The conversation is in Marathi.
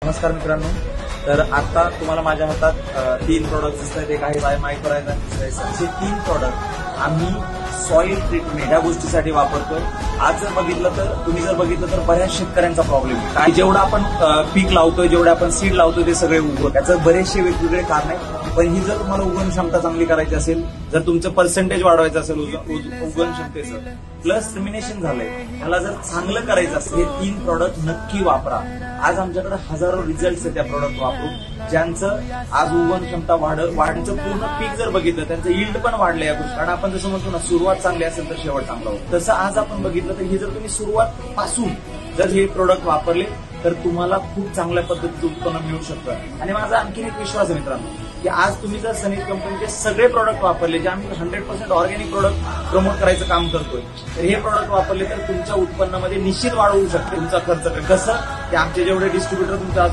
नमस्कार मित्रांनो, तर आता तुम्हाला माझ्या हातात 3 प्रोडक्ट दिसत आहेत. एक आहे मायक्रोरायझर, असे 3 प्रोडक्ट आम्ही सॉइल ट्रीटमेंट या गोष्टीसाठी वापरतोय. आज जर बघितलं तर तुम्ही जर बघितलं तर बऱ्याच शेतकऱ्यांचा प्रॉब्लेम आहे. काय जेवढं आपण पीक लावतोय, जेवढे आपण सीड लावतोय ते सगळे उगवत. त्याचं बरेचसे वेगवेगळे कारण आहेत. पण ही जर तुम्हाला उगवण क्षमता चांगली करायची असेल, जर तुमचं पर्सेंटेज वाढवायचं असेल उगवण क्षमतेचं, प्लस टर्मिनेशन झालंय, ह्याला जर चांगलं करायचं असेल हे 3 प्रोडक्ट नक्की वापरा. आज आमच्याकडे हजारो रिझल्ट आहेत त्या प्रोडक्ट वापरून, ज्यांचं आज उगवण क्षमता वाढीचं पूर्ण पीक जर बघितलं त्यांचं यील्ड पण वाढलं या गोष्टी. कारण आपण जसं म्हणतो ना, सुरुवात चांगली असेल तर शेवट चांगला होतो. तसं आज आपण बघितलं तर हे जर तुम्ही सुरुवात पासून जर हे प्रोडक्ट वापरले तर तुम्हाला खूप चांगल्या पद्धतीचं उत्पन्न मिळू शकतं. आणि माझा आणखीन एक विश्वास आहे मित्रांनो, की आज तुम्ही जर सनीत कंपनीचे सगळे प्रोडक्ट वापरले, जे आम्ही 100% ऑर्गॅनिक प्रोडक्ट प्रमोट करायचं काम करतोय, तर हे प्रोडक्ट वापरले तर तुमच्या उत्पन्नामध्ये निश्चित वाढ होऊ शकते. तुमचा खर्च कसं, की आमचे जेवढे डिस्ट्रीब्युटर तुमच्या